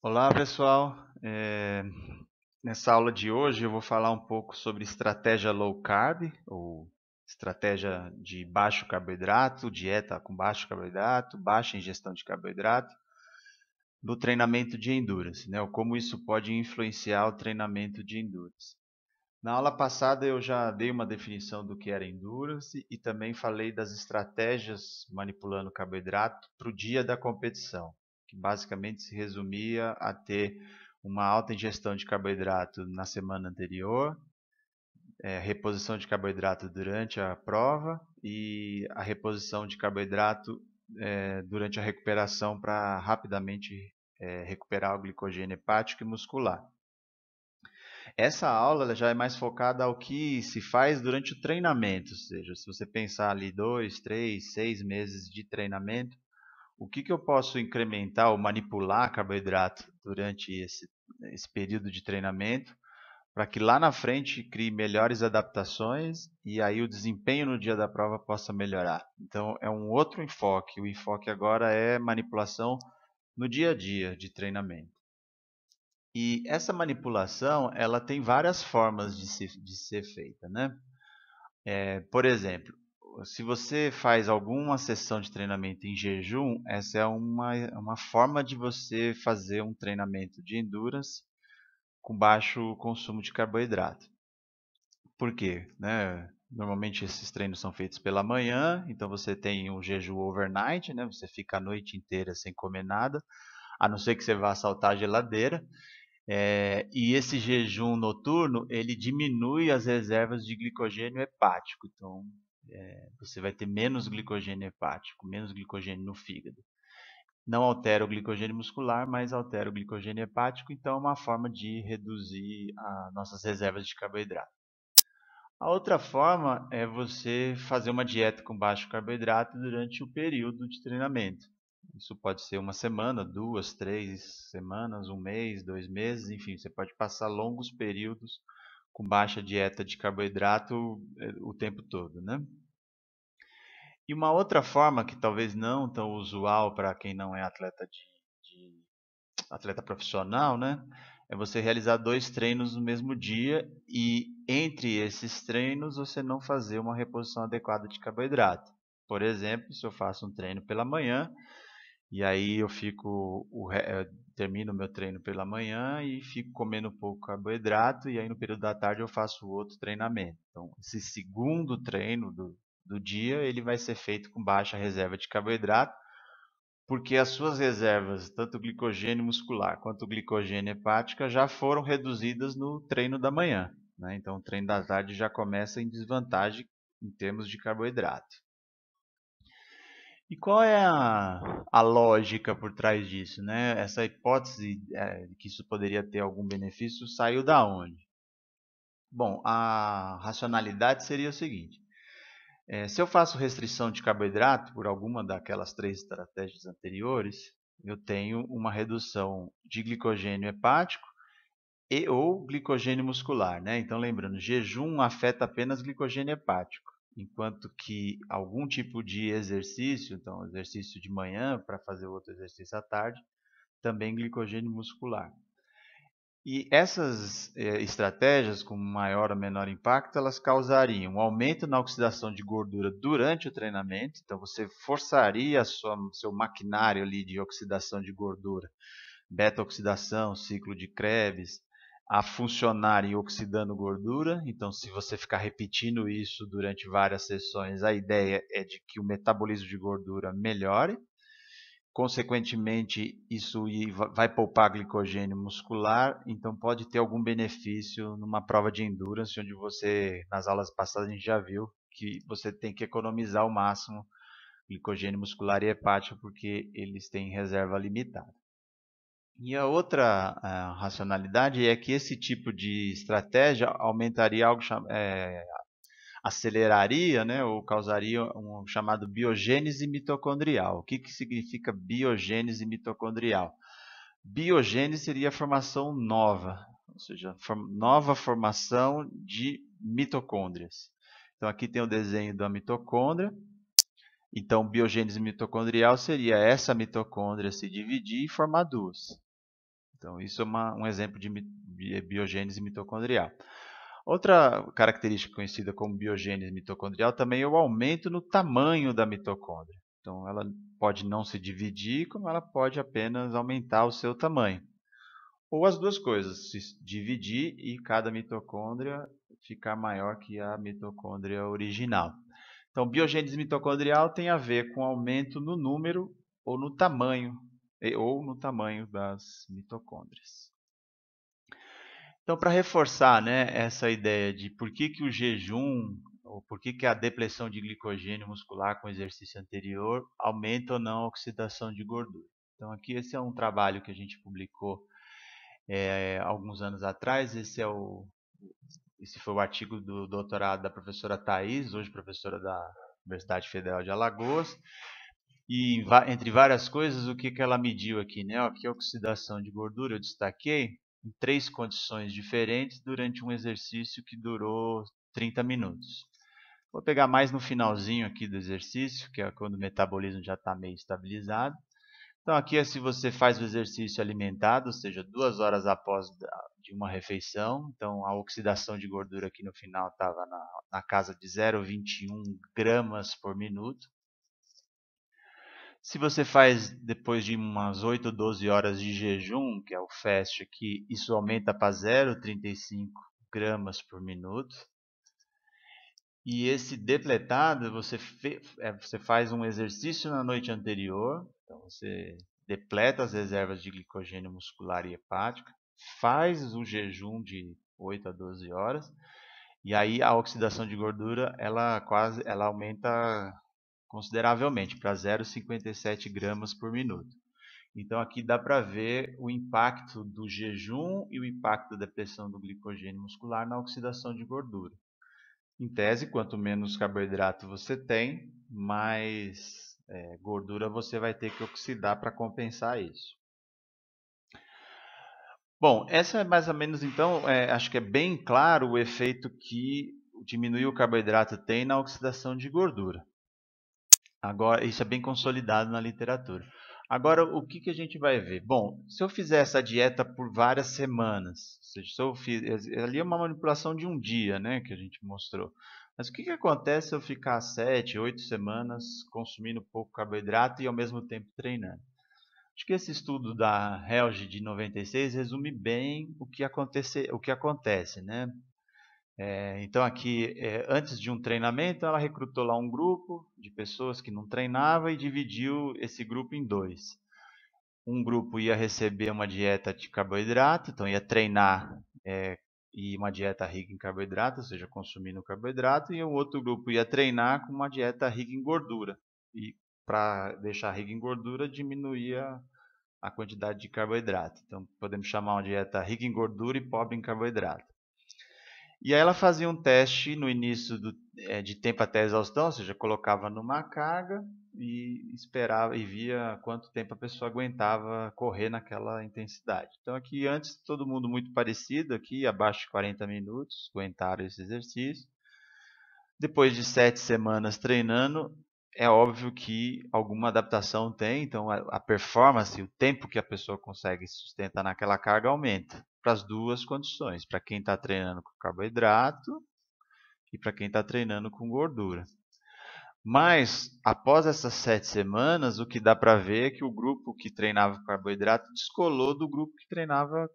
Olá pessoal, nessa aula de hoje eu vou falar um pouco sobre estratégia low carb, ou estratégia de baixo carboidrato, dieta com baixo carboidrato, baixa ingestão de carboidrato, no treinamento de endurance, né? Ou como isso pode influenciar o treinamento de endurance. Na aula passada eu já dei uma definição do que era endurance e também falei das estratégias manipulando carboidrato para o dia da competição, que basicamente se resumia a ter uma alta ingestão de carboidrato na semana anterior, reposição de carboidrato durante a prova e a reposição de carboidrato durante a recuperação para rapidamente recuperar o glicogênio hepático e muscular. Essa aula ela já é mais focada ao que se faz durante o treinamento, ou seja, se você pensar ali 2, 3, 6 meses de treinamento, o que eu posso incrementar ou manipular carboidrato durante esse período de treinamento, para que lá na frente crie melhores adaptações e aí o desempenho no dia da prova possa melhorar. Então é um outro enfoque, o enfoque agora é manipulação no dia a dia de treinamento. E essa manipulação, ela tem várias formas de ser feita, né? Por exemplo, se você faz alguma sessão de treinamento em jejum, essa é uma forma de você fazer um treinamento de endurance com baixo consumo de carboidrato. Por quê? Né? Normalmente esses treinos são feitos pela manhã, então você tem um jejum overnight, né? Você fica a noite inteira sem comer nada, a não ser que você vá saltar a geladeira. E esse jejum noturno, ele diminui as reservas de glicogênio hepático. Então, você vai ter menos glicogênio hepático, menos glicogênio no fígado. Não altera o glicogênio muscular, mas altera o glicogênio hepático. Então, é uma forma de reduzir as nossas reservas de carboidrato. A outra forma é você fazer uma dieta com baixo carboidrato durante o período de treinamento. Isso pode ser uma semana, 2, 3 semanas, um mês, 2 meses, enfim, você pode passar longos períodos com baixa dieta de carboidrato o tempo todo, né? E uma outra forma que talvez não tão usual para quem não é de atleta profissional, né? É você realizar 2 treinos no mesmo dia e entre esses treinos você não fazer uma reposição adequada de carboidrato. Por exemplo, se eu faço um treino pela manhã e aí eu termino o meu treino pela manhã e fico comendo pouco carboidrato e aí no período da tarde eu faço outro treinamento. Então, esse segundo treino do dia ele vai ser feito com baixa reserva de carboidrato porque as suas reservas, tanto glicogênio muscular quanto glicogênio hepática, já foram reduzidas no treino da manhã, né? Então, o treino da tarde já começa em desvantagem em termos de carboidrato. E qual é a lógica por trás disso, né? Essa hipótese de que isso poderia ter algum benefício saiu da onde? Bom, a racionalidade seria o seguinte: se eu faço restrição de carboidrato por alguma daquelas 3 estratégias anteriores, eu tenho uma redução de glicogênio hepático e ou glicogênio muscular, né? Então, lembrando, jejum afeta apenas glicogênio hepático, enquanto que algum tipo de exercício, então exercício de manhã para fazer outro exercício à tarde, também glicogênio muscular. E essas estratégias, com maior ou menor impacto, elas causariam um aumento na oxidação de gordura durante o treinamento. Então, você forçaria seu maquinário ali de oxidação de gordura, beta-oxidação, ciclo de Krebs, a funcionar e oxidando gordura. Então, se você ficar repetindo isso durante várias sessões, a ideia é de que o metabolismo de gordura melhore. Consequentemente, isso vai poupar glicogênio muscular, então pode ter algum benefício numa prova de endurance, onde você, nas aulas passadas, a gente já viu que você tem que economizar ao máximo glicogênio muscular e hepático, porque eles têm reserva limitada. E a outra racionalidade é que esse tipo de estratégia aumentaria algo aceleraria, né, ou causaria um chamado biogênese mitocondrial. O que significa biogênese mitocondrial? Biogênese seria a formação nova, ou seja, nova formação de mitocôndrias. Então aqui tem o desenho da mitocôndria. Então, biogênese mitocondrial seria essa mitocôndria se dividir e formar duas. Então, isso é um exemplo de biogênese mitocondrial. Outra característica conhecida como biogênese mitocondrial também é o aumento no tamanho da mitocôndria. Então, ela pode não se dividir, como ela pode apenas aumentar o seu tamanho. Ou as duas coisas, se dividir e cada mitocôndria ficar maior que a mitocôndria original. Então, biogênese mitocondrial tem a ver com aumento no número ou no tamanho das mitocôndrias. Então, para reforçar, né, essa ideia de por que o jejum, ou por que a depressão de glicogênio muscular com exercício anterior aumenta ou não a oxidação de gordura. Então, aqui esse é um trabalho que a gente publicou alguns anos atrás. Esse foi o artigo do doutorado da professora Thais, hoje professora da Universidade Federal de Alagoas. E entre várias coisas, o que ela mediu aqui, né? Aqui a oxidação de gordura eu destaquei em 3 condições diferentes durante um exercício que durou 30 minutos. Vou pegar mais no finalzinho aqui do exercício, que é quando o metabolismo já está meio estabilizado. Então aqui é se você faz o exercício alimentado, ou seja, 2 horas após de uma refeição. Então a oxidação de gordura aqui no final estava na casa de 0,21 gramas por minuto. Se você faz depois de umas 8 ou 12 horas de jejum, que é o fast aqui, isso aumenta para 0,35 gramas por minuto. E esse depletado, você faz um exercício na noite anterior, então você depleta as reservas de glicogênio muscular e hepático, faz o jejum de 8 a 12 horas, e aí a oxidação de gordura ela aumenta consideravelmente para 0,57 gramas por minuto. Então aqui dá para ver o impacto do jejum e o impacto da depressão do glicogênio muscular na oxidação de gordura. Em tese, quanto menos carboidrato você tem, mais gordura você vai ter que oxidar para compensar isso. Bom, essa é mais ou menos, então, acho que é bem claro o efeito que diminuir o carboidrato tem na oxidação de gordura. Agora, isso é bem consolidado na literatura. Agora, o que a gente vai ver? Bom, se eu fizer essa dieta por várias semanas, ou seja, se eu fiz, ali é uma manipulação de um dia, né, que a gente mostrou. Mas o que acontece se eu ficar 7, 8 semanas consumindo pouco carboidrato e ao mesmo tempo treinando? Acho que esse estudo da Helge de 96 resume bem o que acontece, né? Então aqui, antes de um treinamento, ela recrutou lá um grupo de pessoas que não treinava e dividiu esse grupo em 2. Um grupo ia receber uma dieta de carboidrato, então ia treinar e uma dieta rica em carboidrato, ou seja, consumindo carboidrato, e o outro grupo ia treinar com uma dieta rica em gordura. E para deixar rica em gordura, diminuía a quantidade de carboidrato. Então podemos chamar uma dieta rica em gordura e pobre em carboidrato. E aí ela fazia um teste no início de tempo até a exaustão, ou seja, colocava numa carga e esperava e via quanto tempo a pessoa aguentava correr naquela intensidade. Então aqui antes todo mundo muito parecido, aqui abaixo de 40 minutos, aguentaram esse exercício. Depois de 7 semanas treinando, é óbvio que alguma adaptação tem, então a performance, o tempo que a pessoa consegue sustentar naquela carga aumenta para as duas condições, para quem está treinando com carboidrato e para quem está treinando com gordura. Mas, após essas 7 semanas, o que dá para ver é que o grupo que treinava com carboidrato descolou do grupo que treinava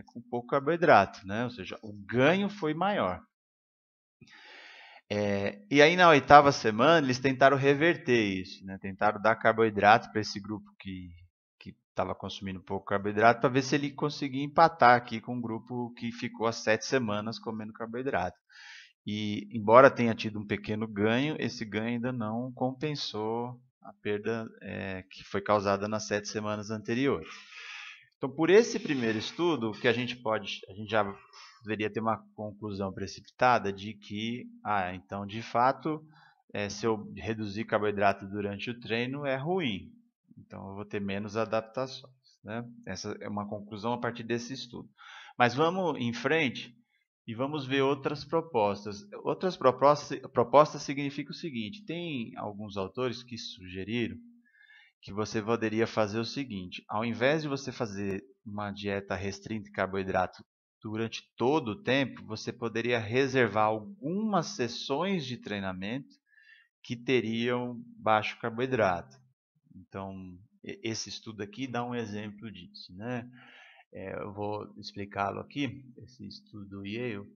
com pouco carboidrato, né? Ou seja, o ganho foi maior. E aí na 8ª semana eles tentaram reverter isso, né? Tentaram dar carboidrato para esse grupo que estava consumindo pouco carboidrato, para ver se ele conseguia empatar aqui com o grupo que ficou as 7 semanas comendo carboidrato. E embora tenha tido um pequeno ganho, esse ganho ainda não compensou a perda que foi causada nas 7 semanas anteriores. Então, por esse primeiro estudo, que a gente já deveria ter uma conclusão precipitada de que, então, de fato, se eu reduzir carboidrato durante o treino, é ruim. Então, eu vou ter menos adaptações, né? Essa é uma conclusão a partir desse estudo. Mas vamos em frente e vamos ver outras propostas. Outras propostas significa o seguinte: tem alguns autores que sugeriram que você poderia fazer o seguinte: ao invés de você fazer uma dieta restrita de carboidrato durante todo o tempo, você poderia reservar algumas sessões de treinamento que teriam baixo carboidrato. Então, esse estudo aqui dá um exemplo disso, né? Eu vou explicá-lo aqui, esse estudo do Yale.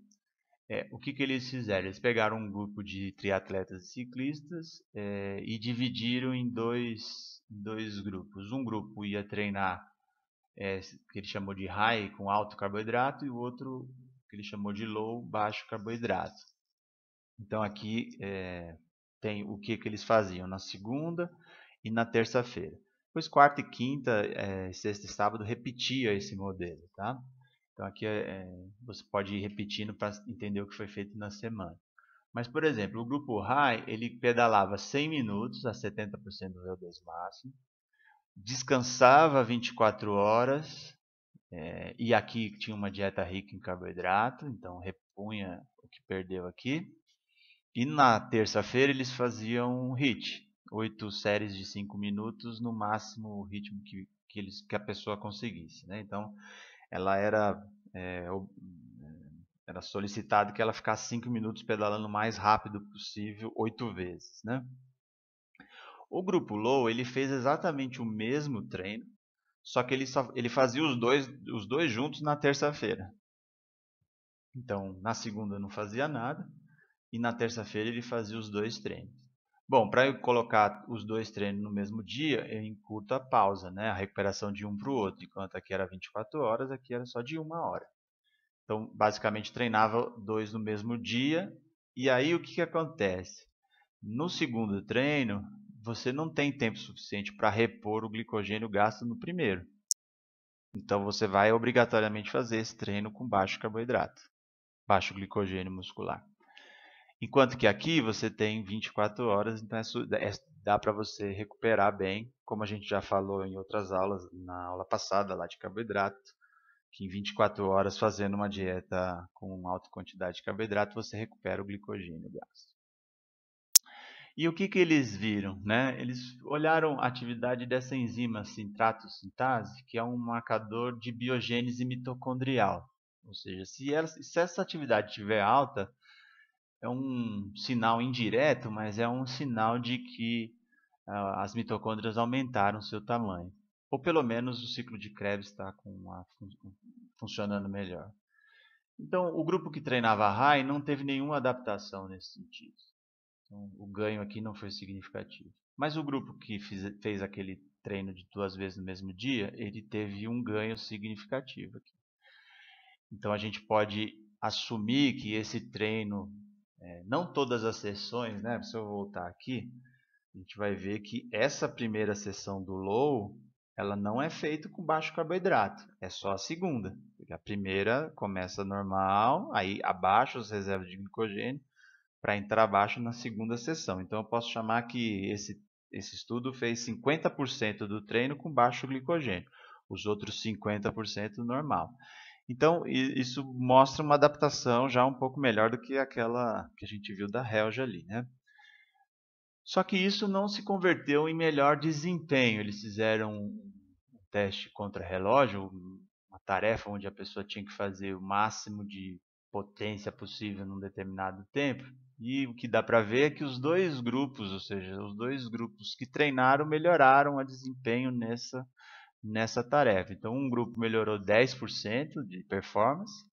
O que eles fizeram? Eles pegaram um grupo de triatletas e ciclistas e dividiram em dois grupos. Um grupo ia treinar, que ele chamou de high, com alto carboidrato, e o outro que ele chamou de low, baixo carboidrato. Então aqui tem o que eles faziam na segunda e na terça-feira. Depois quarta e quinta, sexta e sábado repetia esse modelo, tá? Então aqui você pode ir repetindo para entender o que foi feito na semana. Mas, por exemplo, o grupo high, ele pedalava 100 minutos a 70% do VO2 máximo, descansava 24 horas, e aqui tinha uma dieta rica em carboidrato, então repunha o que perdeu aqui. E na terça-feira eles faziam um HIIT, 8 séries de 5 minutos, no máximo o ritmo que a pessoa conseguisse, né? Então, ela era solicitado que ela ficasse 5 minutos pedalando o mais rápido possível, 8 vezes, né? O grupo Low, ele fez exatamente o mesmo treino, só que ele fazia os dois juntos na terça-feira. Então, na segunda não fazia nada, e na terça-feira ele fazia os dois treinos. Bom, para eu colocar os dois treinos no mesmo dia, eu encurto a pausa, né? A recuperação de um para o outro. Enquanto aqui era 24 horas, aqui era só de 1 hora. Então, basicamente, treinava dois no mesmo dia. E aí, o que acontece? No segundo treino, você não tem tempo suficiente para repor o glicogênio gasto no primeiro. Então, você vai obrigatoriamente fazer esse treino com baixo carboidrato, baixo glicogênio muscular. Enquanto que aqui você tem 24 horas, então dá para você recuperar bem, como a gente já falou em outras aulas, na aula passada lá de carboidrato, que em 24 horas fazendo uma dieta com alta quantidade de carboidrato, você recupera o glicogênio gasto. E o que eles viram? Né? Eles olharam a atividade dessa enzima sintrato-sintase, que é um marcador de biogênese mitocondrial. Ou seja, se essa atividade estiver alta, é um sinal indireto, mas é um sinal de que as mitocôndrias aumentaram seu tamanho. Ou pelo menos o ciclo de Krebs está funcionando melhor. Então, o grupo que treinava high não teve nenhuma adaptação nesse sentido. Então, o ganho aqui não foi significativo. Mas o grupo que fez aquele treino de 2 vezes no mesmo dia, ele teve um ganho significativo aqui. Então, a gente pode assumir que esse treino, não todas as sessões, né? Se eu voltar aqui, a gente vai ver que essa primeira sessão do low, ela não é feita com baixo carboidrato, é só a segunda. A primeira começa normal, aí abaixa as reservas de glicogênio para entrar abaixo na segunda sessão. Então eu posso chamar que esse estudo fez 50% do treino com baixo glicogênio, os outros 50% normal. Então isso mostra uma adaptação já um pouco melhor do que aquela que a gente viu da Helge ali, né? Só que isso não se converteu em melhor desempenho. Eles fizeram um teste contra relógio, uma tarefa onde a pessoa tinha que fazer o máximo de potência possível num determinado tempo. E o que dá para ver é que os dois grupos, ou seja, os dois grupos que treinaram, melhoraram o desempenho nessa tarefa. Então, um grupo melhorou 10% de performance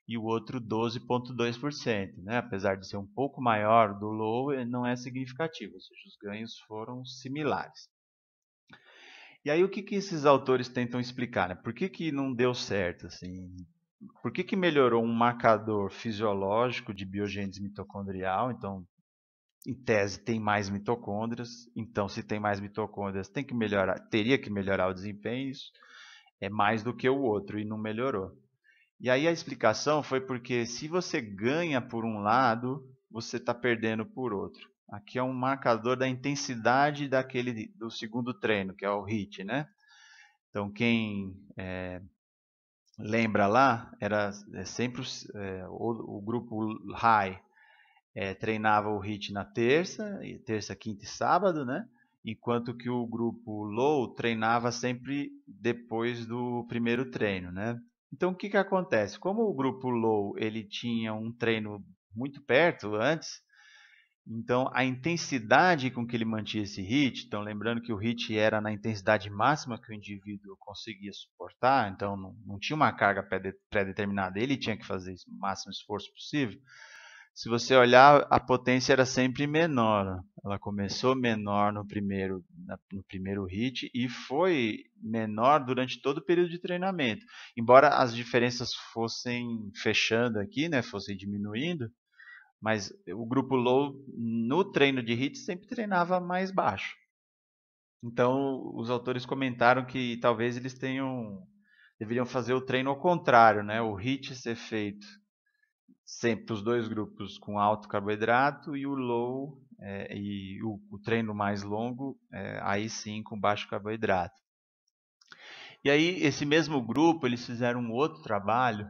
e o outro 12,2%, né? Apesar de ser um pouco maior do low, ele não é significativo, ou seja, os ganhos foram similares. E aí o que esses autores tentam explicar? Né? Por que não deu certo? Assim? Por que melhorou um marcador fisiológico de biogênese mitocondrial? Então, em tese, tem mais mitocôndrias. Então, se tem mais mitocôndrias, teria que melhorar o desempenho. Isso é mais do que o outro e não melhorou. E aí a explicação foi porque se você ganha por um lado, você está perdendo por outro. Aqui é um marcador da intensidade do segundo treino, que é o HIIT, né? Então quem lembra lá, era sempre o grupo high treinava o HIIT na terça, quinta e sábado, né? enquanto que o grupo low treinava sempre depois do primeiro treino, né? Então, o que que acontece? Como o grupo low ele tinha um treino muito perto antes, então a intensidade com que ele mantinha esse HIIT, então lembrando que o HIIT era na intensidade máxima que o indivíduo conseguia suportar, então não tinha uma carga pré-determinada, ele tinha que fazer o máximo esforço possível. Se você olhar, a potência era sempre menor. Ela começou menor no primeiro HIIT e foi menor durante todo o período de treinamento. Embora as diferenças fossem fechando aqui, né, fossem diminuindo, mas o grupo low no treino de HIIT sempre treinava mais baixo. Então, os autores comentaram que talvez eles deveriam fazer o treino ao contrário, né? O HIIT ser feito sempre os dois grupos com alto carboidrato e o low e o treino mais longo, aí sim com baixo carboidrato. E aí esse mesmo grupo eles fizeram um outro trabalho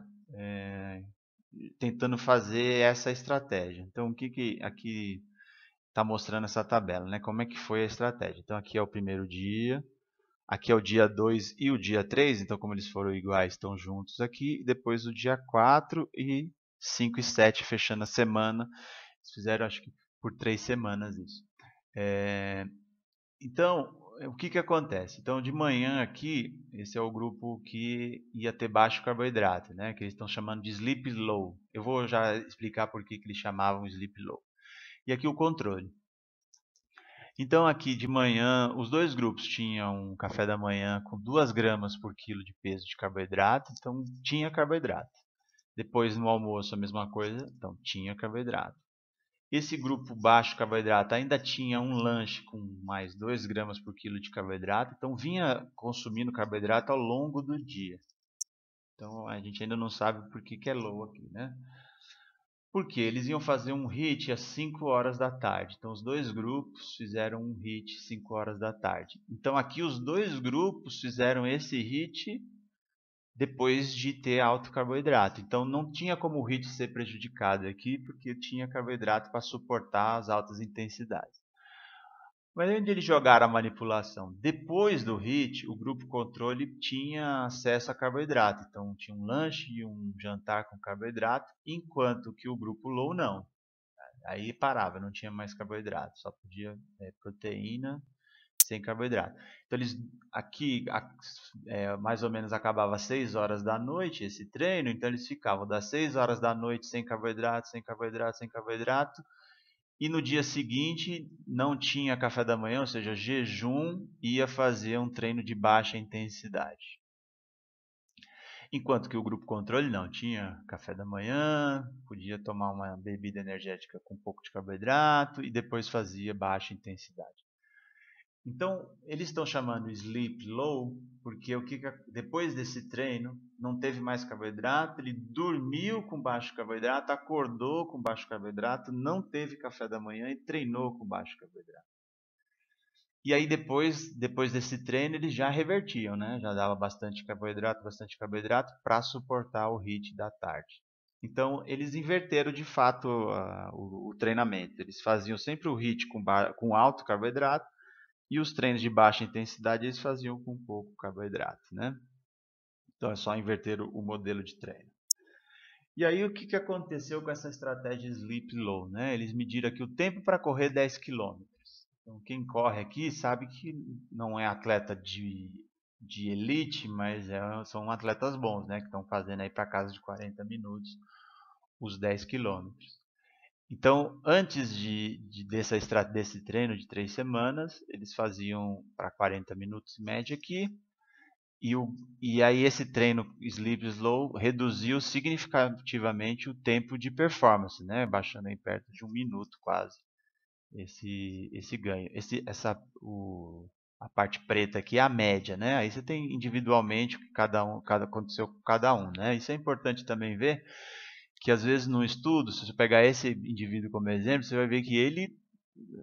tentando fazer essa estratégia. Então o que aqui está mostrando essa tabela, né? Como é que foi a estratégia? Então aqui é o primeiro dia, aqui é o dia 2 e o dia 3, então como eles foram iguais, estão juntos aqui. Depois o dia 4 e 5 e 7 fechando a semana. Eles fizeram, acho que, por 3 semanas isso. Então, o que que acontece? Então, de manhã aqui, esse é o grupo que ia ter baixo carboidrato, né? Que eles estão chamando de sleep low. Eu vou já explicar por que que eles chamavam sleep low. E aqui o controle. Então aqui de manhã, os dois grupos tinham um café da manhã com 2 gramas por quilo de peso de carboidrato, então tinha carboidrato. Depois no almoço a mesma coisa, então tinha carboidrato. Esse grupo baixo carboidrato ainda tinha um lanche com mais 2 gramas por quilo de carboidrato, então vinha consumindo carboidrato ao longo do dia. Então a gente ainda não sabe por que que é low aqui, né? Porque eles iam fazer um HIIT às 5 horas da tarde. Então, os dois grupos fizeram um HIIT às 5 horas da tarde. Então, aqui os dois grupos fizeram esse HIIT depois de ter alto carboidrato. Então, não tinha como o HIIT ser prejudicado aqui, porque tinha carboidrato para suportar as altas intensidades. Mas onde eles jogaram a manipulação? Depois do HIIT, o grupo controle tinha acesso a carboidrato. Então, tinha um lanche e um jantar com carboidrato, enquanto que o grupo low não. Aí parava, não tinha mais carboidrato, só podia proteína sem carboidrato. Então, eles aqui mais ou menos acabava às 6 horas da noite esse treino, então eles ficavam das 6 horas da noite sem carboidrato, sem carboidrato, sem carboidrato, e no dia seguinte não tinha café da manhã, ou seja, jejum, ia fazer um treino de baixa intensidade. Enquanto que o grupo controle não, tinha café da manhã, podia tomar uma bebida energética com um pouco de carboidrato e depois fazia baixa intensidade. Então, eles estão chamando sleep low porque depois desse treino não teve mais carboidrato, ele dormiu com baixo carboidrato, acordou com baixo carboidrato, não teve café da manhã e treinou com baixo carboidrato. E aí depois desse treino eles já revertiam, né? Já dava bastante carboidrato para suportar o HIIT da tarde. Então eles inverteram de fato o treinamento. Eles faziam sempre o HIIT com alto carboidrato e os treinos de baixa intensidade eles faziam com pouco carboidrato, né? Então é só inverter o modelo de treino. E aí o que aconteceu com essa estratégia Sleep Low, né? Eles mediram aqui o tempo para correr 10 km. Então, quem corre aqui sabe que não é atleta de elite, mas são atletas bons, né? Que estão fazendo aí para casa de 40 minutos os 10 quilômetros. Então, antes desse treino de 3 semanas, eles faziam para 40 minutos em média aqui. E aí esse treino Sleep Slow reduziu significativamente o tempo de performance, né? Baixando aí perto de 1 minuto quase esse ganho. A parte preta aqui é a média, né? Aí você tem individualmente o que aconteceu com cada um, né? Isso é importante também ver que às vezes no estudo, se você pegar esse indivíduo como exemplo, você vai ver que ele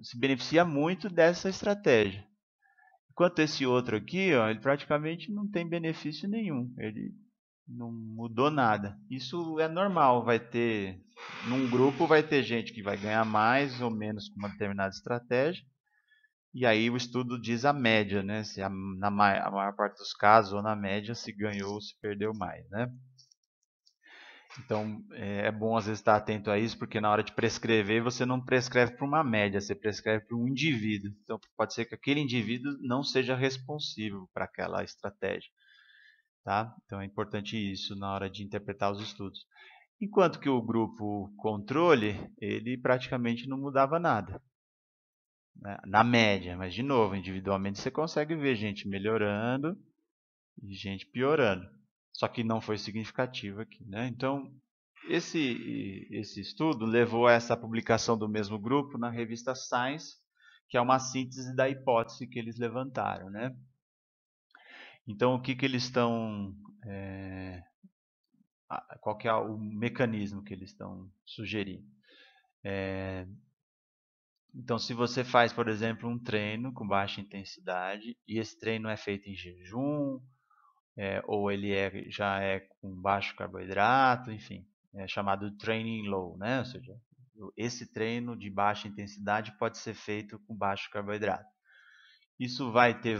se beneficia muito dessa estratégia. Enquanto esse outro aqui, ó, ele praticamente não tem benefício nenhum. Ele não mudou nada. Isso é normal, num grupo vai ter gente que vai ganhar mais ou menos com uma determinada estratégia E aí o estudo diz a média, né? Se a maior parte dos casos, ou na média, se ganhou ou se perdeu mais, né? Então, é bom às vezes estar atento a isso, porque na hora de prescrever, você não prescreve para uma média, você prescreve para um indivíduo. Então, pode ser que aquele indivíduo não seja responsivo para aquela estratégia, tá? Então, é importante isso na hora de interpretar os estudos. Enquanto que o grupo controle, ele praticamente não mudava nada, né? Na média, mas de novo, individualmente você consegue ver gente melhorando e gente piorando. Só que não foi significativo aqui, né? Então, esse estudo levou a essa publicação do mesmo grupo na revista Science, que é uma síntese da hipótese que eles levantaram, né? Então, o que que eles estão... qual que é o mecanismo que eles estão sugerindo? Então, se você faz, por exemplo, um treino com baixa intensidade, e esse treino é feito em jejum, ou ele já é com baixo carboidrato, enfim, é chamado training low, né? Ou seja, esse treino de baixa intensidade pode ser feito com baixo carboidrato. Isso vai ter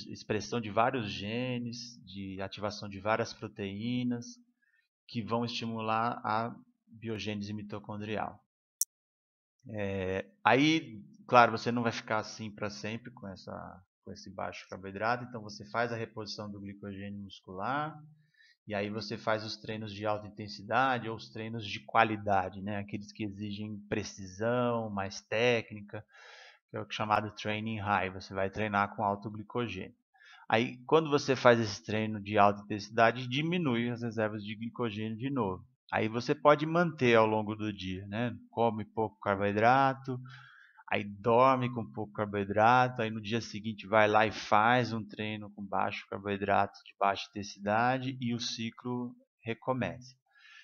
expressão de vários genes, de ativação de várias proteínas que vão estimular a biogênese mitocondrial. Aí, claro, você não vai ficar assim para sempre com esse baixo carboidrato, então você faz a reposição do glicogênio muscular, e aí você faz os treinos de alta intensidade ou os treinos de qualidade, né? Aqueles que exigem precisão, mais técnica, que é o chamado training high, você vai treinar com alto glicogênio. Aí, quando você faz esse treino de alta intensidade, diminui as reservas de glicogênio de novo. Aí você pode manter ao longo do dia, né? Come pouco carboidrato, aí dorme com pouco carboidrato, aí no dia seguinte vai lá e faz um treino com baixo carboidrato de baixa intensidade e o ciclo recomeça.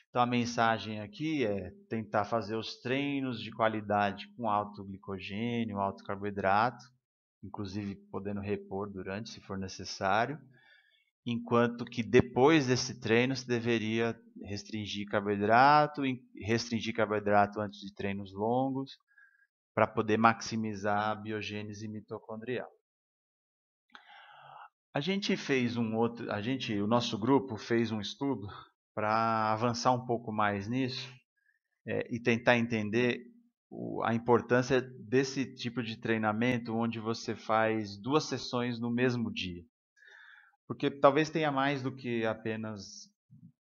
Então a mensagem aqui é tentar fazer os treinos de qualidade com alto glicogênio, alto carboidrato, inclusive podendo repor durante, se for necessário, enquanto que depois desse treino você deveria restringir carboidrato antes de treinos longos, para poder maximizar a biogênese mitocondrial. O nosso grupo fez um estudo para avançar um pouco mais nisso e tentar entender a importância desse tipo de treinamento onde você faz 2 sessões no mesmo dia. Porque talvez tenha mais do que apenas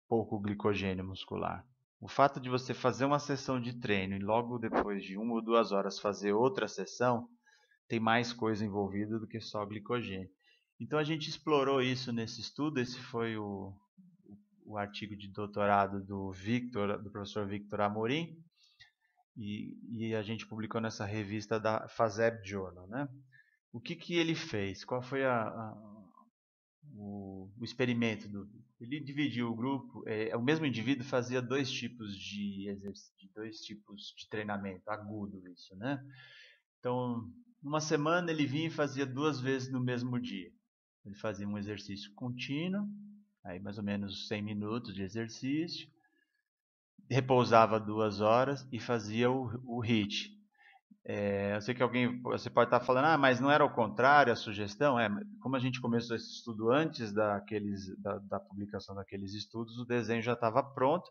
pouco glicogênio muscular. O fato de você fazer uma sessão de treino e logo depois de 1 ou 2 horas fazer outra sessão, tem mais coisa envolvida do que só glicogênio. Então a gente explorou isso nesse estudo, esse foi o artigo de doutorado do professor Victor Amorim, e a gente publicou nessa revista da FASEB Journal, né? O que ele fez? Qual foi o experimento? Ele dividiu o grupo, o mesmo indivíduo fazia 2 tipos de exercício, 2 tipos de treinamento, agudo isso, né? Então, numa semana ele vinha e fazia 2 vezes no mesmo dia. Ele fazia um exercício contínuo, aí mais ou menos 100 minutos de exercício, repousava 2 horas e fazia o HIIT. Eu sei que você pode estar falando, mas não era o contrário a sugestão? Como a gente começou esse estudo antes da publicação daqueles estudos, o desenho já estava pronto,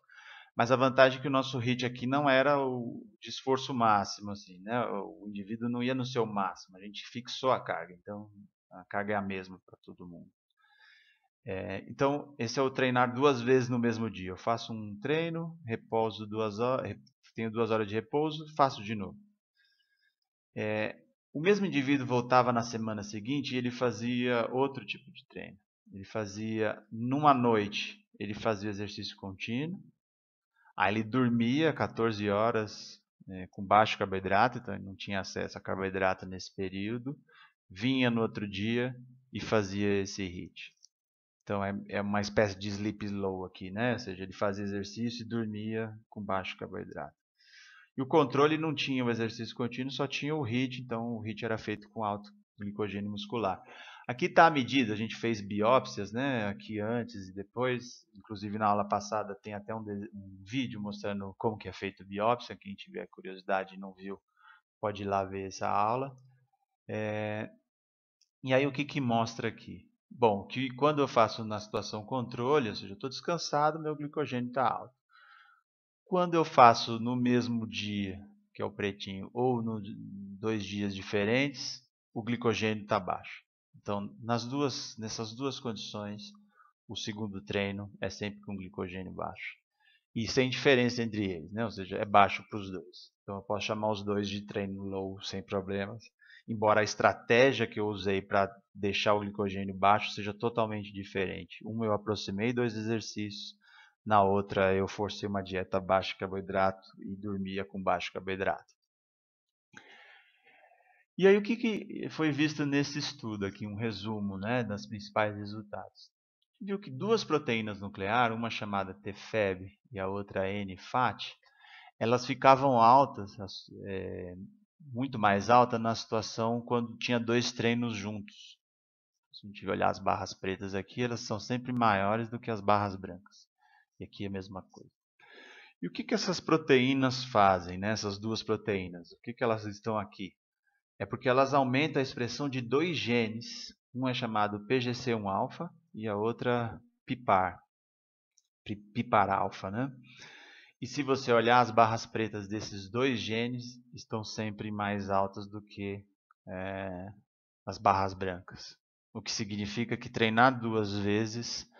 mas a vantagem é que o nosso HIIT aqui não era o de esforço máximo, assim, né? O indivíduo não ia no seu máximo, a gente fixou a carga, então a carga é a mesma para todo mundo. Então, esse é o treinar 2 vezes no mesmo dia. Eu faço um treino, repouso 2 horas, tenho 2 horas de repouso, faço de novo. O mesmo indivíduo voltava na semana seguinte e ele fazia outro tipo de treino. Ele fazia, numa noite, ele fazia exercício contínuo, aí ele dormia 14 horas com baixo carboidrato, então ele não tinha acesso a carboidrato nesse período, vinha no outro dia e fazia esse HIIT. Então é uma espécie de sleep slow aqui, né? Ou seja, ele fazia exercício e dormia com baixo carboidrato. E o controle não tinha o exercício contínuo, só tinha o HIIT, então o HIIT era feito com alto glicogênio muscular. Aqui está a medida, a gente fez biópsias, né? Aqui antes e depois, inclusive na aula passada tem até um vídeo mostrando como que é feito biópsia, quem tiver curiosidade e não viu, pode ir lá ver essa aula. E aí o que mostra aqui? Bom, que quando eu faço na situação controle, ou seja, eu estou descansado, meu glicogênio está alto. Quando eu faço no mesmo dia, que é o pretinho, ou em 2 dias diferentes, o glicogênio está baixo. Então, nessas duas condições, o segundo treino é sempre com glicogênio baixo. E sem diferença entre eles, né? Ou seja, é baixo para os dois. Então eu posso chamar os dois de treino low sem problemas, embora a estratégia que eu usei para deixar o glicogênio baixo seja totalmente diferente. Uma eu aproximei 2 exercícios, na outra eu forcei uma dieta baixa de carboidrato e dormia com baixo carboidrato. E aí o que foi visto nesse estudo aqui, um resumo, né, das principais resultados. Viu que 2 proteínas nucleares, uma chamada TFEB e a outra N-FAT, elas ficavam altas, muito mais altas na situação quando tinha 2 treinos juntos. Se a gente olhar as barras pretas aqui, elas são sempre maiores do que as barras brancas. E aqui é a mesma coisa. E o que essas proteínas fazem, né? Essas 2 proteínas? O que elas estão aqui? É porque elas aumentam a expressão de 2 genes. Um é chamado PGC1-alfa e a outra PIPAR-alfa, né? E se você olhar, as barras pretas desses 2 genes estão sempre mais altas do que as barras brancas. O que significa que treinar 2 vezes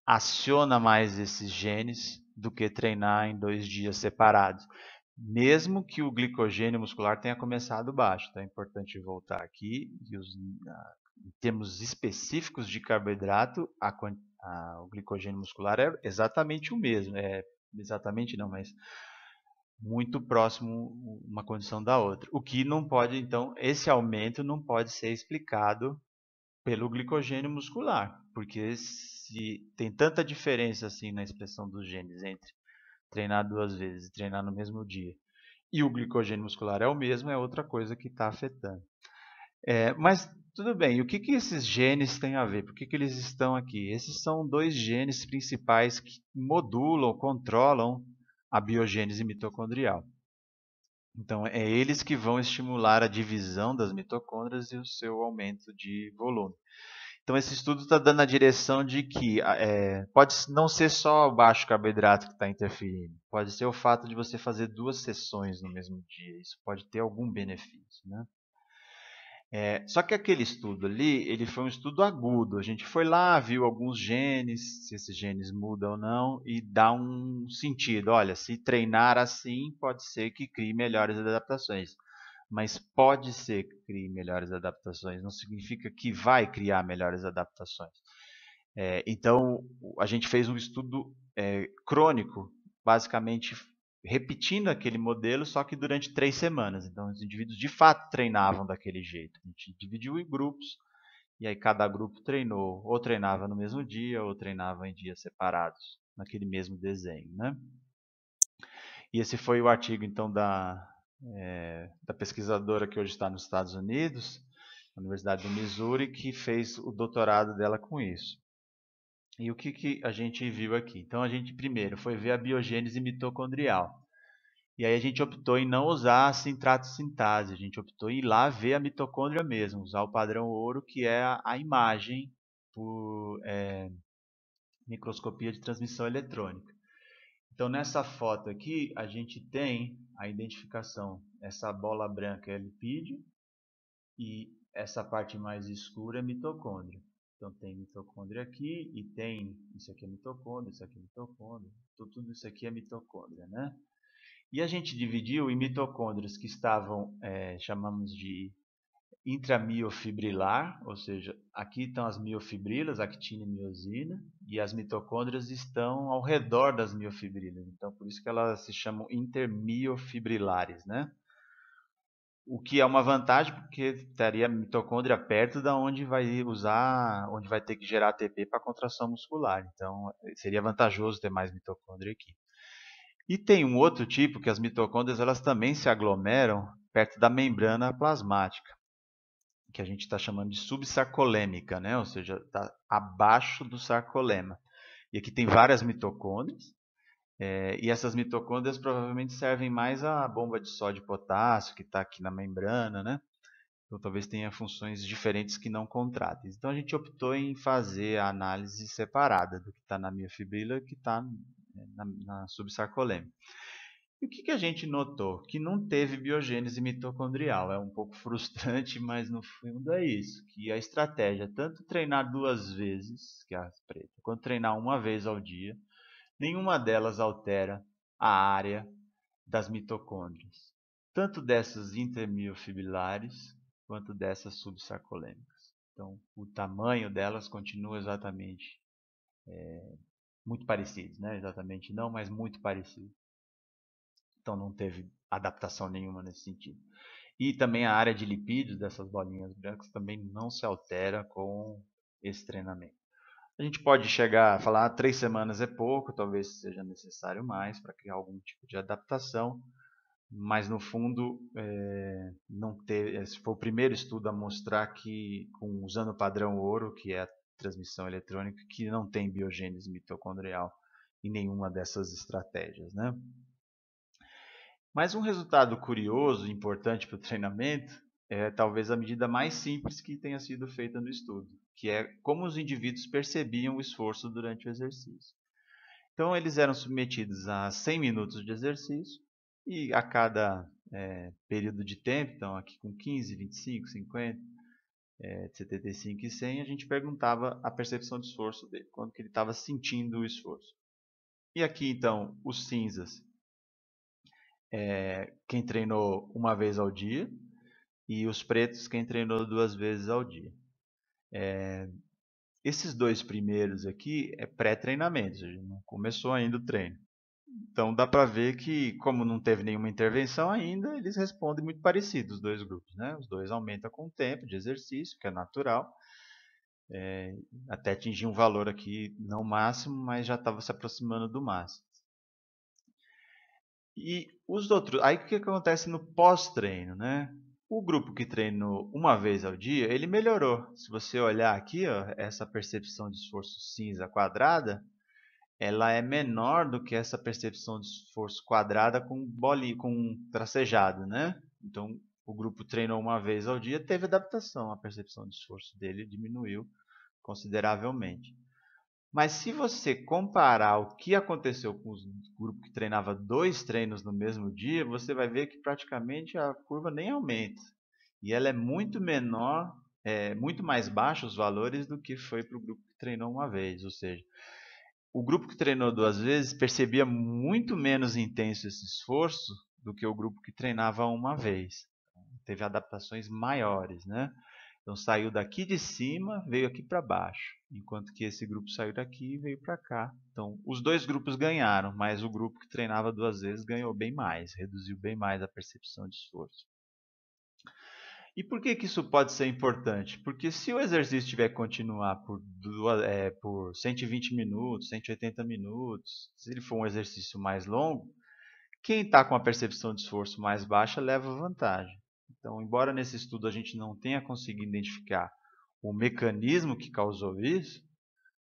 aciona mais esses genes do que treinar em 2 dias separados. Mesmo que o glicogênio muscular tenha começado baixo. Então é importante voltar aqui. Em termos específicos de carboidrato, o glicogênio muscular é exatamente o mesmo. Exatamente não, mas muito próximo uma condição da outra. O que não pode, então, esse aumento não pode ser explicado pelo glicogênio muscular, porque se tem tanta diferença assim na expressão dos genes entre treinar 2 vezes e treinar no mesmo dia, e o glicogênio muscular é o mesmo, é outra coisa que está afetando. Mas tudo bem, o que esses genes têm a ver? Por que eles estão aqui? Esses são 2 genes principais que modulam, controlam a biogênese mitocondrial. Então, é eles que vão estimular a divisão das mitocôndrias e o seu aumento de volume. Então, esse estudo está dando a direção de que pode não ser só o baixo carboidrato que está interferindo, pode ser o fato de você fazer 2 sessões no mesmo dia. Isso pode ter algum benefício, né? Só que aquele estudo ali, ele foi um estudo agudo. A gente foi lá, viu alguns genes, se esses genes mudam ou não, e dá um sentido. Olha, se treinar assim, pode ser que crie melhores adaptações. Mas pode ser que crie melhores adaptações, não significa que vai criar melhores adaptações. Então, a gente fez um estudo crônico, basicamente repetindo aquele modelo, só que durante 3 semanas. Então, os indivíduos de fato treinavam daquele jeito. A gente dividiu em grupos, e aí cada grupo treinou, ou treinava no mesmo dia, ou treinava em dias separados, naquele mesmo desenho, né? E esse foi o artigo, então, da pesquisadora que hoje está nos Estados Unidos, na Universidade do Missouri, que fez o doutorado dela com isso. E o que a gente viu aqui? Então, a gente primeiro foi ver a biogênese mitocondrial. E aí a gente optou em não usar a sintrato-sintase, a gente optou em ir lá ver a mitocôndria mesmo, usar o padrão ouro, que é a imagem por microscopia de transmissão eletrônica. Então, nessa foto aqui, a gente tem a identificação. Essa bola branca é lipídio e essa parte mais escura é mitocôndria. Então, tem mitocôndria aqui e tem, isso aqui é mitocôndria, isso aqui é mitocôndria. Então, tudo isso aqui é mitocôndria, né? E a gente dividiu em mitocôndrias que estavam, chamamos de intramiofibrilar, ou seja, aqui estão as miofibrilas, actina e miosina, e as mitocôndrias estão ao redor das miofibrilas. Então, por isso que elas se chamam intermiofibrilares, né? O que é uma vantagem, porque estaria a mitocôndria perto da onde vai onde vai ter que gerar ATP para contração muscular. Então, seria vantajoso ter mais mitocôndria aqui. E tem um outro tipo que as mitocôndrias elas também se aglomeram perto da membrana plasmática, que a gente está chamando de subsarcolêmica, né? Ou seja, está abaixo do sarcolema. E aqui tem várias mitocôndrias, E essas mitocôndrias provavelmente servem mais à bomba de sódio e potássio, que está aqui na membrana, né? Então talvez tenha funções diferentes que não contráteis. Então a gente optou em fazer a análise separada do que está na miofibrila e do que está na subsarcolêmica. E o que a gente notou? Que não teve biogênese mitocondrial. É um pouco frustrante, mas no fundo é isso. Que a estratégia, tanto treinar 2 vezes, que é a preta, quanto treinar 1 vez ao dia, nenhuma delas altera a área das mitocôndrias, tanto dessas intermiofibrilares quanto dessas subsarcolêmicas. Então, o tamanho delas continua exatamente muito parecido, né? Exatamente não, mas muito parecido. Então, não teve adaptação nenhuma nesse sentido. E também a área de lipídios dessas bolinhas brancas também não se altera com esse treinamento. A gente pode chegar a falar 3 semanas é pouco, talvez seja necessário mais para criar algum tipo de adaptação, mas no fundo não teve, esse foi o primeiro estudo a mostrar que, usando o padrão ouro, que é a transmissão eletrônica, que não tem biogênese mitocondrial em nenhuma dessas estratégias, né? Mas um resultado curioso e importante para o treinamento é talvez a medida mais simples que tenha sido feita no estudo, que é como os indivíduos percebiam o esforço durante o exercício. Então, eles eram submetidos a 100 minutos de exercício e a cada período de tempo, então aqui com 15, 25, 50, 75 e 100, a gente perguntava a percepção de esforço dele, quando que ele estava sentindo o esforço. E aqui, então, os cinzas, quem treinou 1 vez ao dia, e os pretos, quem treinou 2 vezes ao dia. Esses 2 primeiros aqui é pré-treinamento, ou seja, não começou ainda o treino. Então dá para ver que, como não teve nenhuma intervenção ainda, eles respondem muito parecidos, os 2 grupos, né? Os 2 aumentam com o tempo de exercício, que é natural, até atingir um valor aqui não máximo, mas já estava se aproximando do máximo. E os outros, aí o que acontece no pós-treino, né? O grupo que treinou 1 vez ao dia, ele melhorou. Se você olhar aqui, ó, essa percepção de esforço cinza quadrada, ela é menor do que essa percepção de esforço quadrada com tracejado, né? Então, o grupo treinou 1 vez ao dia, teve adaptação, a percepção de esforço dele diminuiu consideravelmente. Mas se você comparar o que aconteceu com o grupo que treinava 2 treinos no mesmo dia, você vai ver que praticamente a curva nem aumenta. E ela é muito menor, muito mais baixa os valores do que foi para o grupo que treinou 1 vez. Ou seja, o grupo que treinou 2 vezes percebia muito menos intenso esse esforço do que o grupo que treinava 1 vez. Teve adaptações maiores, né? Então saiu daqui de cima, veio aqui para baixo, enquanto que esse grupo saiu daqui e veio para cá. Então os 2 grupos ganharam, mas o grupo que treinava 2 vezes ganhou bem mais, reduziu bem mais a percepção de esforço. E por que isso pode ser importante? Porque se o exercício tiver que continuar por 120 minutos, 180 minutos, se ele for um exercício mais longo, quem está com a percepção de esforço mais baixa leva vantagem. Então, embora nesse estudo a gente não tenha conseguido identificar o mecanismo que causou isso,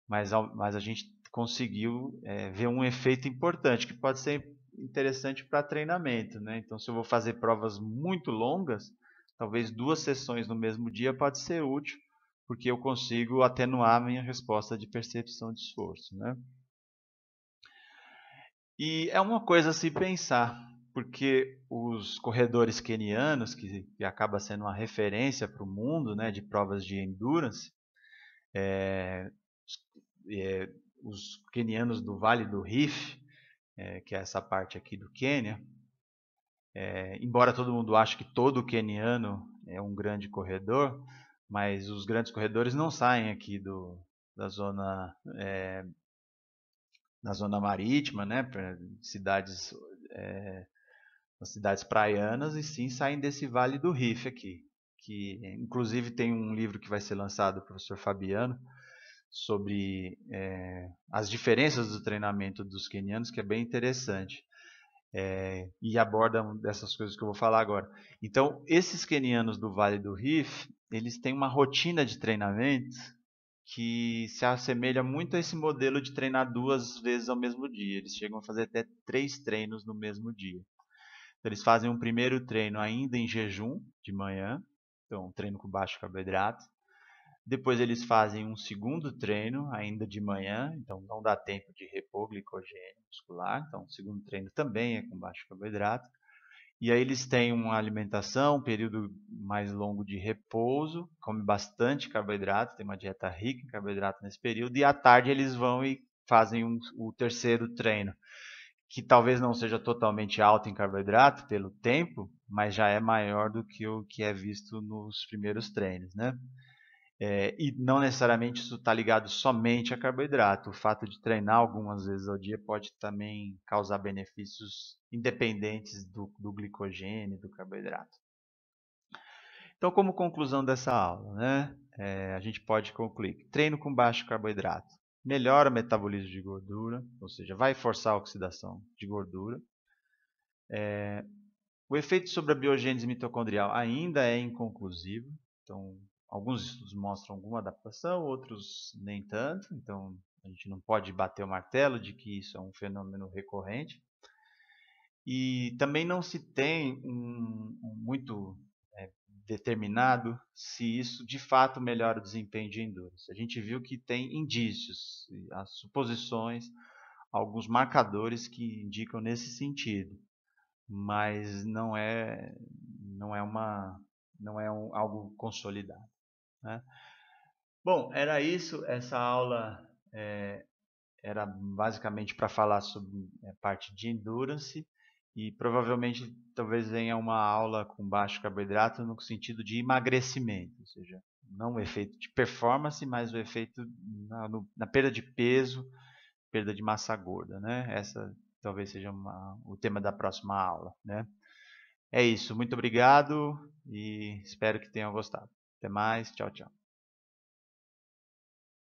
mas a gente conseguiu ver um efeito importante, que pode ser interessante para treinamento, né? Então, se eu vou fazer provas muito longas, talvez 2 sessões no mesmo dia pode ser útil, porque eu consigo atenuar a minha resposta de percepção de esforço, né? E é uma coisa a se pensar, porque os corredores quenianos, que acaba sendo uma referência para o mundo, né, de provas de endurance, os quenianos do Vale do Rift, que é essa parte aqui do Quênia, embora todo mundo ache que todo queniano é um grande corredor, mas os grandes corredores não saem aqui da zona marítima, né, para cidades praianas, e sim saem desse Vale do Rift aqui, que inclusive tem um livro que vai ser lançado do professor Fabiano sobre as diferenças do treinamento dos quenianos, que é bem interessante. E aborda dessas coisas que eu vou falar agora. Então, esses quenianos do Vale do Rift, eles têm uma rotina de treinamento que se assemelha muito a esse modelo de treinar 2 vezes ao mesmo dia. Eles chegam a fazer até 3 treinos no mesmo dia. Então, eles fazem um primeiro treino ainda em jejum, de manhã, então um treino com baixo carboidrato. Depois eles fazem um segundo treino, ainda de manhã, então não dá tempo de repor glicogênio muscular, então o segundo treino também é com baixo carboidrato. E aí eles têm uma alimentação, um período mais longo de repouso, come bastante carboidrato, tem uma dieta rica em carboidrato nesse período, e à tarde eles vão e fazem o terceiro treino, que talvez não seja totalmente alto em carboidrato pelo tempo, mas já é maior do que o que é visto nos primeiros treinos, né? E não necessariamente isso está ligado somente a carboidrato. O fato de treinar algumas vezes ao dia pode também causar benefícios independentes do glicogênio e do carboidrato. Então, como conclusão dessa aula, né, a gente pode concluir que treino com baixo carboidrato melhora o metabolismo de gordura, ou seja, vai forçar a oxidação de gordura. O efeito sobre a biogênese mitocondrial ainda é inconclusivo, então alguns estudos mostram alguma adaptação, outros nem tanto, então a gente não pode bater o martelo de que isso é um fenômeno recorrente. E também não se tem muito determinado se isso de fato melhora o desempenho de endurance. A gente viu que tem indícios, as suposições, alguns marcadores que indicam nesse sentido, mas não é algo consolidado, né? Bom, era isso. Essa aula era basicamente para falar sobre a parte de endurance e provavelmente talvez venha uma aula com baixo carboidrato no sentido de emagrecimento, ou seja, não o efeito de performance, mas o efeito na perda de peso, perda de massa gorda, né? Essa talvez seja o tema da próxima aula, né? É isso, muito obrigado e espero que tenham gostado. Até mais, tchau, tchau.